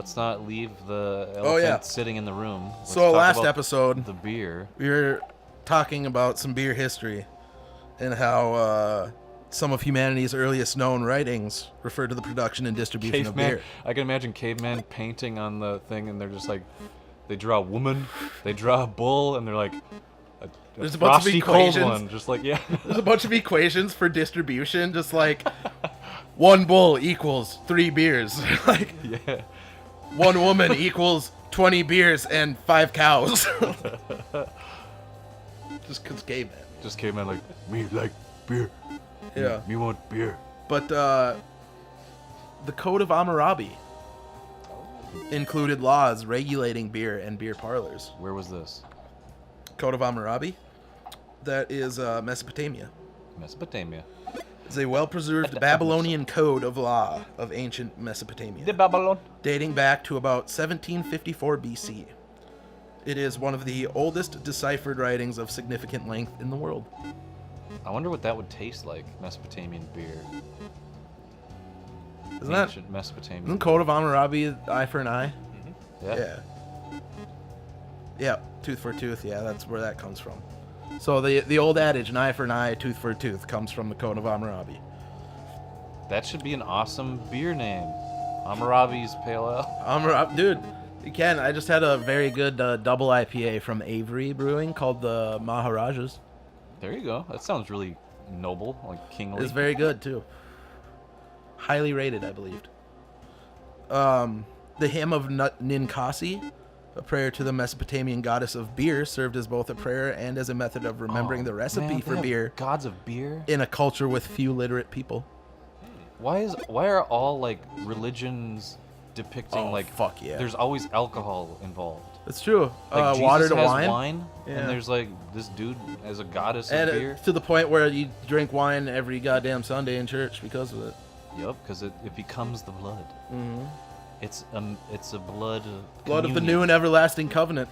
let's not leave the elephant sitting in the room. Let's So talk last about episode, the beer. we were talking about some beer history and how some of humanity's earliest known writings refer to the production and distribution of beer. I can imagine cavemen painting on the thing, and they're just like, they draw a woman, they draw a bull, and they're like, There's a bunch of frosty cold equations. one, just like, yeah. There's a bunch of equations for distribution, just like 1 bull equals 3 beers. Like, Yeah. 1 woman equals 20 beers and 5 cows. Just because caveman. Just cavemen like, me like beer. Yeah. Me want beer. But the Code of Hammurabi included laws regulating beer and beer parlors. Where was this? Code of Hammurabi? That is Mesopotamia. Mesopotamia. It's a well-preserved Babylonian code of law of ancient Mesopotamia, The Babylon. dating back to about 1754 BC. It is one of the oldest deciphered writings of significant length in the world. I wonder what that would taste like, Mesopotamian beer. Isn't Mesopotamian. Code of Hammurabi eye for an eye? Yeah. Yeah. Yeah, tooth for tooth. Yeah, that's where that comes from. So the old adage, an eye for an eye, tooth for a tooth, comes from the Code of Hammurabi. That should be an awesome beer name. Hammurabi's Pale Ale. Hammurabi, dude, you can. I just had a very good double IPA from Avery Brewing called the Maharajas. There you go. That sounds really noble, like kingly. It's very good too. Highly rated, I believed. The hymn of Ninkasi, a prayer to the Mesopotamian goddess of beer, served as both a prayer and as a method of remembering the recipe Man, for they have beer Gods of beer. in a culture with few literate people. Why are all like religions depicting like fuck yeah. There's always alcohol involved. It's true. Like Jesus Water to has wine. Yeah. and there's like this dude as a goddess And of beer. to the point where you drink wine every goddamn Sunday in church because of it. Yep, because it becomes the blood. Mm-hmm. It's a blood. Blood of the communion. new and everlasting covenant.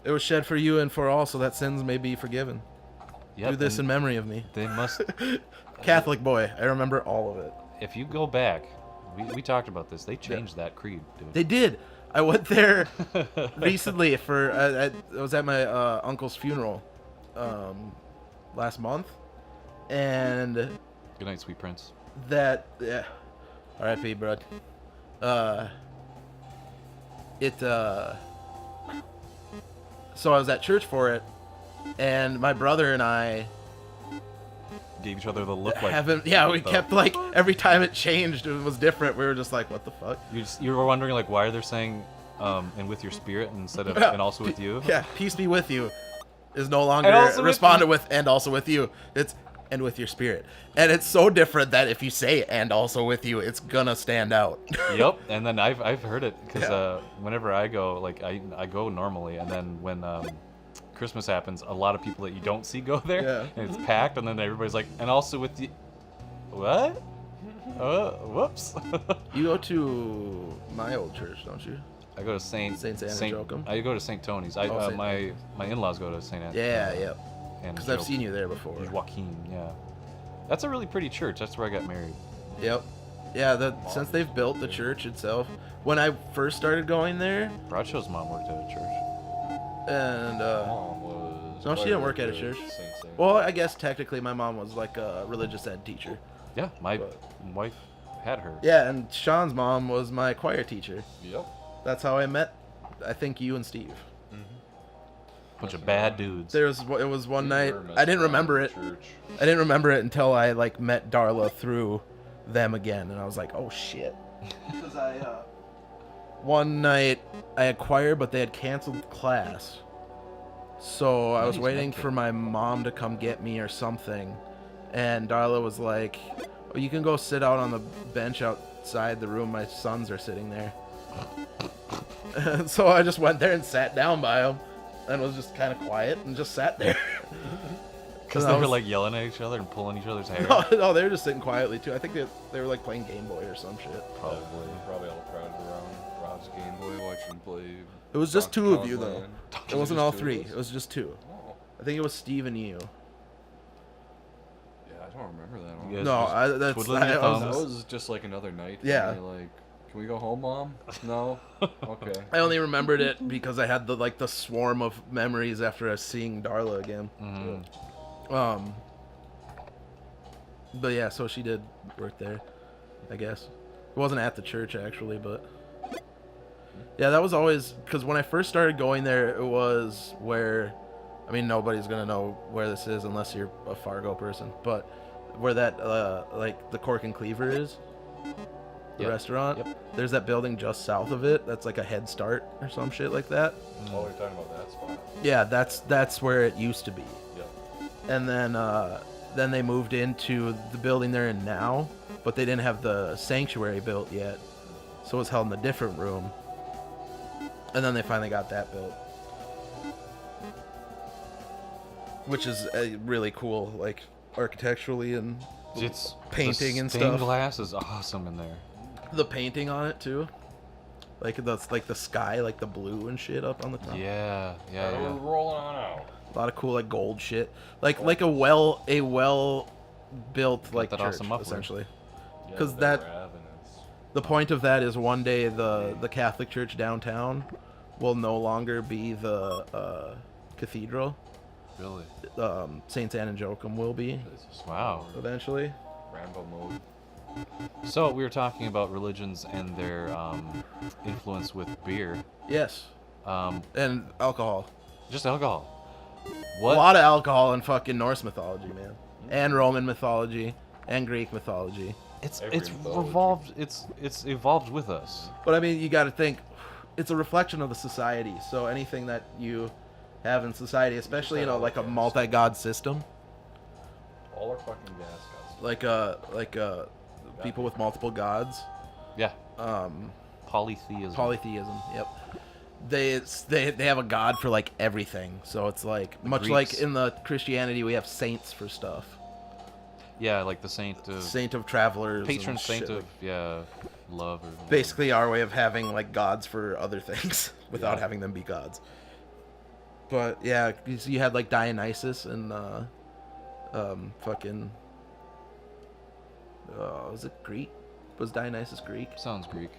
It was shed for you and for all, so that sins may be forgiven. Yep, Do this in and memory of me. They must. Catholic boy, I remember all of it. If you go back, we talked about this. They changed that creed, dude. They did. I went there recently for. I was at my uncle's funeral last month, and Good night, sweet prince. that yeah, R.I.P. bud. So I was at church for it, and my brother and I Gave each other the look like. haven't. Yeah, we what the kept like every time it changed, it was different. We were just like, what the fuck? You were wondering like why are they saying and with your spirit instead of Yeah. and also with you? Yeah, peace be with you is no longer And also with responded you. with and also with you. It's and with your spirit. And it's so different that if you say and also with you, it's gonna stand out. Yep. And then I've heard it because Yeah. whenever I go, like I go normally, and then when Christmas happens, a lot of people that you don't see go there, Yeah. and it's packed, and then everybody's like, and also with the, what? Whoops. You go to my old church, don't you? I go to Saint Joachim? I go to St. Tony's. St. My in-laws go to Saint. Yeah, yeah. And Because I've seen you there before. Joaquin, yeah. That's a really pretty church. That's where I got married. Yep. Yeah, since they've built the church itself. When I first started going there, Bradshaws' mom worked at a church. and Mom was. no, she didn't work at a church. Well, I guess technically my mom was like a religious ed teacher. Yeah, my wife had her. Yeah, and Sean's mom was my choir teacher. Yep. That's how I met, I think, you and Steve. Bunch of bad dudes. It was one night. I didn't remember it. I didn't remember it until I like met Darla through them again, and I was like, oh shit. Because one night I had choir, but they had canceled class, so I was Nice, waiting okay. for my mom to come get me or something, and Darla was like, oh, you can go sit out on the bench outside the room. My sons are sitting there. And so I just went there and sat down by them, and was just kind of quiet and just sat there. Because they were like yelling at each other and pulling each other's hair. No, they were just sitting quietly too. I think they were like playing Game Boy or some shit. Probably all crowded around Rob's Game Boy watching him play. It was just Donkey two of Kong you though. Land. It wasn't all Just two three. of us? It was just two. Oh. I think it was Steve and you. Yeah, I don't remember that You one. guys No, just that's twiddling your I was- That thumbs. was just like another night. Yeah. For me, like Can we go home, Mom? No? Okay. I only remembered it because I had the swarm of memories after seeing Darla again. Mm-hmm. But yeah, so she did work there, I guess. It wasn't at the church actually, but yeah, that was always because when I first started going there, it was where, I mean, nobody's gonna know where this is unless you're a Fargo person, but where that like the Cork and Cleaver is, the Yep. restaurant. Yep. There's that building just south of it. That's like a Head Start or some shit like that. Oh, you're talking about that spot. Yeah, that's where it used to be. Yep. And then they moved into the building they're in now, but they didn't have the sanctuary built yet, so it was held in a different room. And then they finally got that built, which is really cool, like architecturally and It's painting the and stained stuff. glass is awesome in there. The painting on it too, like the sky, like the blue and shit up on the top. Yeah, yeah, Alright, yeah. we're rolling on out. A lot of cool like gold shit, like a well built like that church awesome muffler. essentially. Yeah, 'Cause the that- Ravenous. The point of that is one day the Catholic Church downtown will no longer be the cathedral. Really? Saint Anne and Joachim will be Wow. eventually. Rambo mode. So we were talking about religions and their influence with beer. Yes, and alcohol. Just alcohol. A What? lot of alcohol in fucking Norse mythology, man, and Roman mythology and Greek mythology. It's Every it's mythology. revolved. It's evolved with us. But I mean, you got to think, it's a reflection of the society. So anything that you have in society, especially like a multi-god system, All our fucking gas guys. like people with multiple gods, Yeah. Polytheism. polytheism. Yep. They have a god for like everything. So it's like much like Greeks. in the Christianity we have saints for stuff. Yeah, like the saint of Saint of travelers. patron and saint shit. of love or Basically our way of having like gods for other things without Yeah. having them be gods. But yeah, you had like Dionysus and fucking was it Greek? Was Dionysus Greek? Sounds Greek.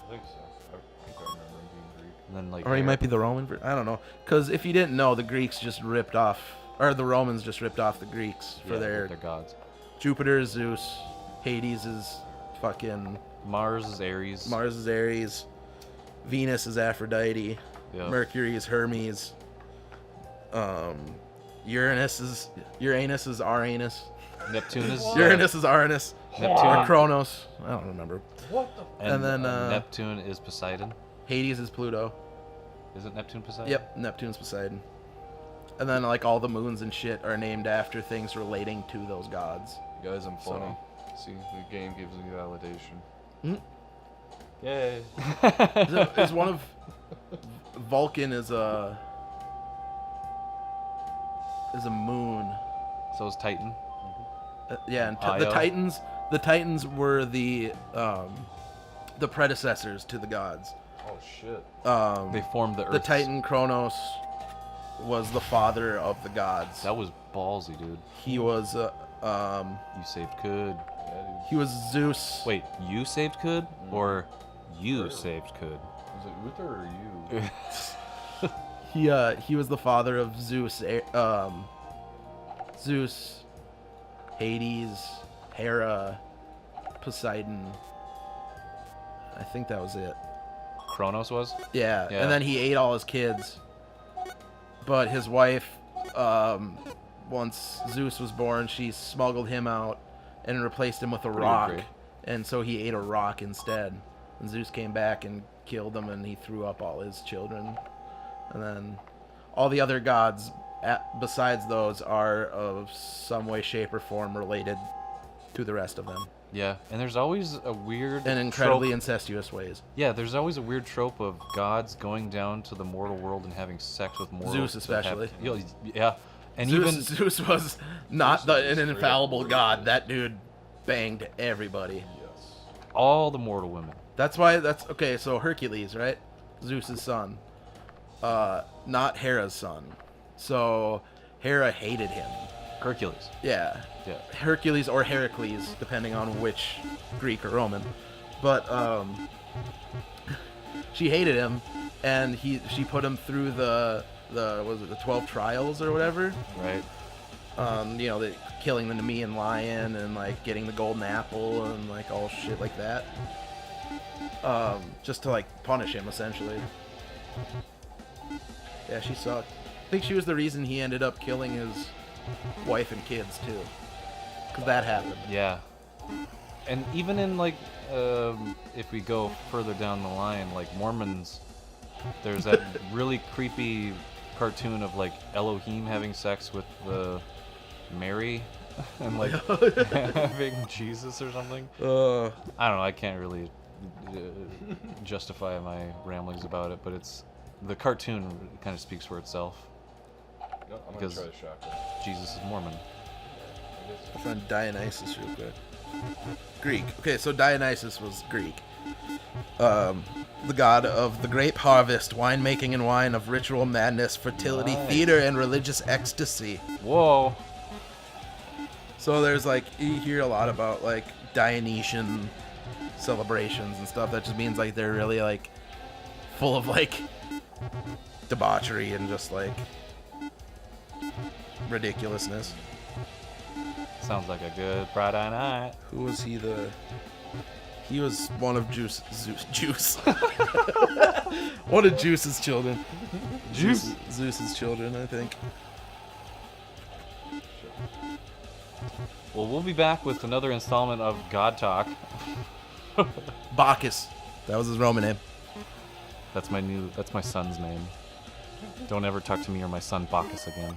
I think so. I think I remember him being Greek. And then like Or he might be the Roman. I don't know. Because if you didn't know, the Greeks just ripped off, or the Romans just ripped off the Greeks for their gods. Jupiter is Zeus, Hades is fucking Mars is Ares. Mars is Ares, Venus is Aphrodite, Yeah. Mercury is Hermes, Uranus is Uranus, Neptune is Uranus is Uranus, or Neptune. Kronos. I don't remember. What the? and then, Neptune is Poseidon. Hades is Pluto. Is it Neptune Poseidon? Yep, Neptune's Poseidon. And then like all the moons and shit are named after things relating to those gods. Guys, I'm So- funny. See, the game gives me validation. Hmm? Yay. Is one of Vulcan is a moon. So is Titan. Yeah, and Io. the Titans were the predecessors to the gods. Oh shit. They formed the Earth. The Titan Kronos was the father of the gods. That was ballsy, dude. He was You saved Kud. Yeah, dude. he was Zeus. Wait, you saved Kud or you saved Kud? Is it Uther or you? He was the father of Zeus, Zeus, Hades, Hera, Poseidon. I think that was it. Kronos was? Yeah, Yeah. and then he ate all his kids. But his wife, once Zeus was born, she smuggled him out and replaced him with a Pretty rock. great. And so he ate a rock instead. And Zeus came back and killed him, and he threw up all his children. And then all the other gods, besides those, are of some way, shape, or form related to the rest of them. Yeah, and there's always a weird In incredibly trope. incestuous ways. Yeah, there's always a weird trope of gods going down to the mortal world and having sex with mortals. Zeus that have- especially. Yeah, and Zeus was not Zeus is an straight up infallible weird. god. That dude banged everybody. Yes. all the mortal women. That's why okay, so Hercules, right? Zeus's son. Not Hera's son. So Hera hated him. Hercules. Yeah. Yeah. Hercules or Heracles, depending on which Greek or Roman. But she hated him, and she put him through the 12 trials or whatever. Right. You know, the killing the Nemean lion and like getting the golden apple and like all shit like that. Just to like punish him essentially. Yeah, she sucked. I think she was the reason he ended up killing his wife and kids too. Cause that happened. Yeah. And even in like, if we go further down the line, like Mormons, there's that really creepy cartoon of like Elohim having sex with Mary and like having Jesus or something. I don't know. I can't really justify my ramblings about it, but the cartoon kind of speaks for itself. No, I'm because gonna try the shotgun. Jesus is Mormon. I'll find Dionysus real quick. Greek. Okay, so Dionysus was Greek. The god of the grape harvest, winemaking and wine, of ritual madness, fertility, Nice. theater, and religious ecstasy. Whoa. So there's like, you hear a lot about like Dionysian celebrations and stuff. That just means like they're really like full of like debauchery and just like ridiculousness. Sounds like a good Friday night. Who was he? He was one of Juice. One of Juice's children. Juice? Zeus's children, I think. Well, we'll be back with another installment of God Talk. Bacchus. That was his Roman name. That's my son's name. Don't ever talk to me or my son Bacchus again.